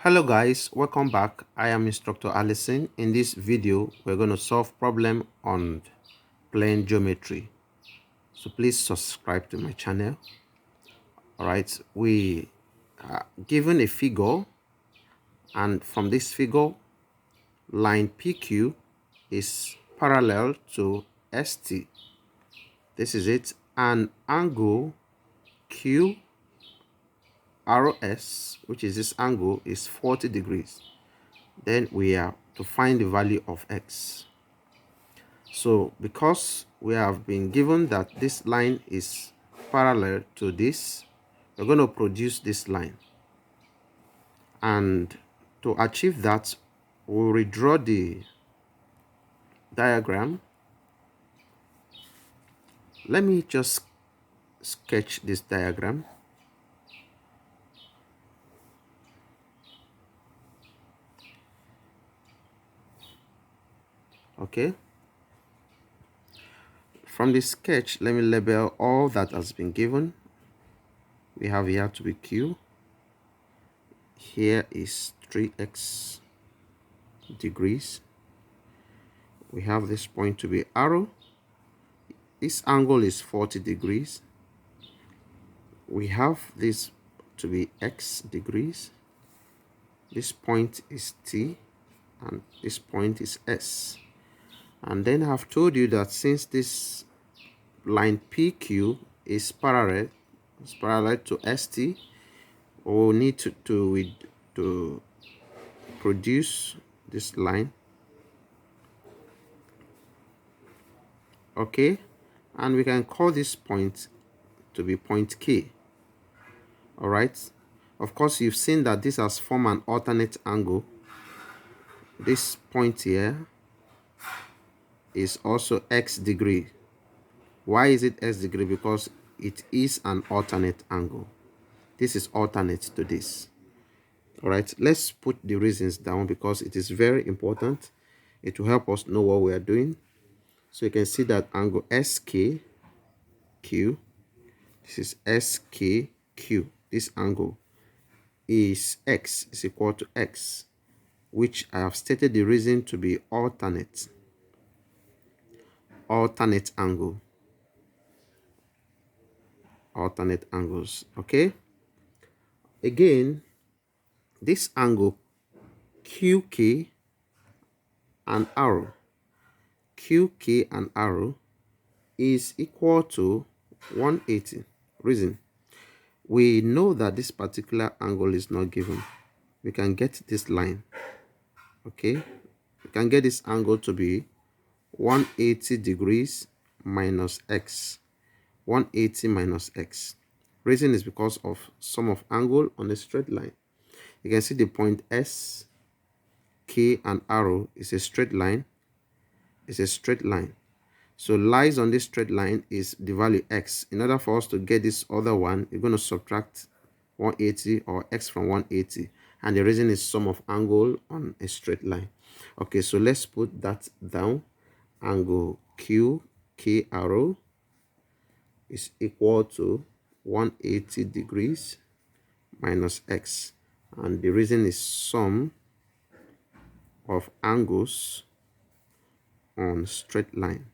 Hello guys, welcome back. I am Instructor Allison. In this video, we're going to solve problem on plane geometry. So please subscribe to my channel. All right, we are given a figure, and from this figure, line PQ is parallel to ST. This is it. And angle QRS, which is this angle, is 40 degrees. Then we are to find the value of X. So because we have been given that this line is parallel to this, we're going to produce this line. And to achieve that, we'll redraw the diagram. Let me just sketch this diagram. Okay. From the sketch, let me label all that has been given. We have here to be Q. Here is 3x degrees. We have this point to be arrow. This angle is 40 degrees. We have this to be x degrees. This point is T and this point is S. And then I've told you that since this line PQ is parallel to ST, we'll need to produce this line. Okay, and we can call this point to be point K. All right, of course you've seen that this has formed an alternate angle. This point here is also x degree. Why is it x degree? Because it is an alternate angle. This is alternate to this. All right, let's put the reasons down because it is very important. It will help us know what we are doing. So you can see that angle SKQ, this is SKQ, this angle is x is equal to x, which I have stated the reason to be alternate angle, alternate angles. Okay, again, this angle QK and arrow, QK and arrow is equal to 180. Reason, we know that this particular angle is not given. We can get this line. Okay, we can get this angle to be 180 degrees minus x. 180 minus x. Reason is because of sum of angle on a straight line. You can see the point S, K, and arrow is a straight line. It's a straight line. So lies on this straight line is the value x. In order for us to get this other one, you're going to subtract 180 or x from 180. And the reason is sum of angle on a straight line. Okay, so let's put that down. Angle Q, K arrow is equal to 180 degrees minus x. And the reason is sum of angles on straight line.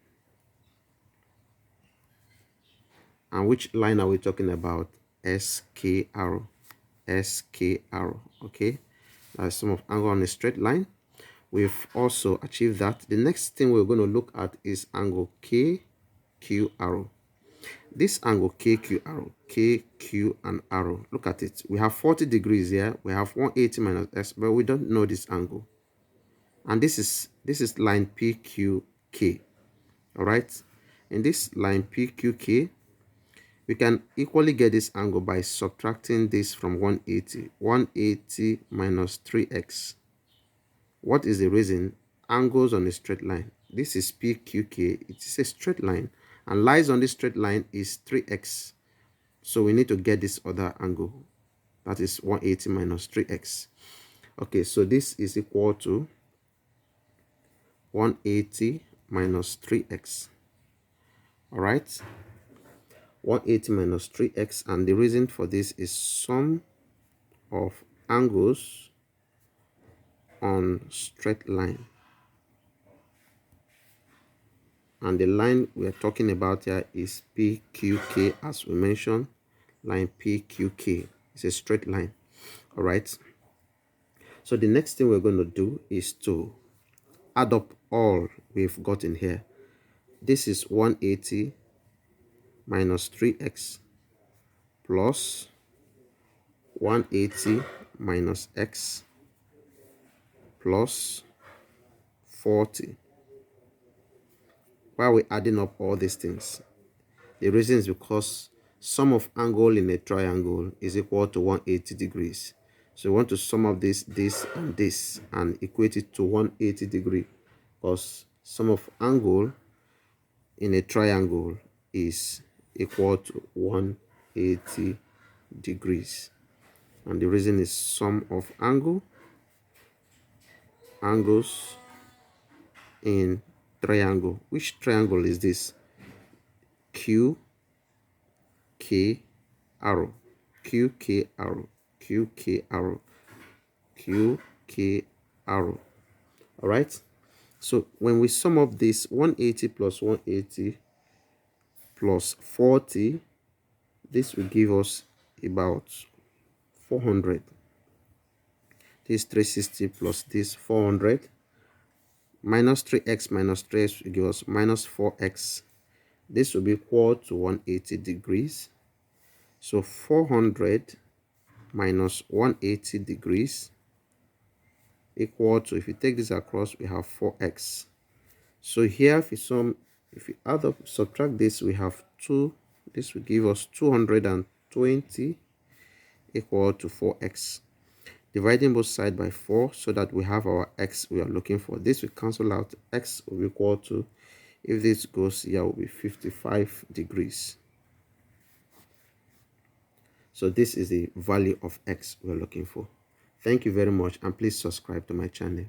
And which line are we talking about? SK arrow. SK arrow. Okay, that's sum of angle on a straight line. We've also achieved that. The next thing we're going to look at is angle KQ arrow. This angle KQ arrow, KQ and arrow, look at it. We have 40 degrees here. We have 180 minus x, but we don't know this angle. And this is line PQK. All right. In this line PQK, we can equally get this angle by subtracting this from 180. 180 minus 3x. What is the reason? Angles on a straight line. This is PQK. It is a straight line. And lies on this straight line is 3x. So we need to get this other angle. That is 180 minus 3x. Okay, so this is equal to 180 minus 3x. All right. 180 minus 3x. And the reason for this is sum of angles on straight line. And the line we are talking about here is PQK, as we mentioned. Line PQK is a straight line. All right. So the next thing we're going to do is to add up all we've got in here. This is 180 minus 3x plus 180 minus x plus 40. Why are we adding up all these things? The reason is because sum of angle in a triangle is equal to 180 degrees. So we want to sum up this, and this, and equate it to 180 degree, because sum of angle in a triangle is equal to 180 degrees. And the reason is sum of angles in triangle. Which triangle is this? Q K arrow, Q K arrow, Q K arrow, Q K arrow. All right. So when we sum up this, 180 plus 180 plus 40, this will give us about 400. This 360 plus this 400 minus 3x minus 3x will give us minus 4x. This will be equal to 180 degrees. So 400 minus 180 degrees equal to, if you take this across, we have 4x. So here, if you add up, subtract this, we have 2. This will give us 220 equal to 4x. Dividing both sides by 4 so that we have our x we are looking for. This will cancel out. X will be equal to, if this goes here, will be 55 degrees. So this is the value of x we're looking for. Thank you very much, and please subscribe to my channel.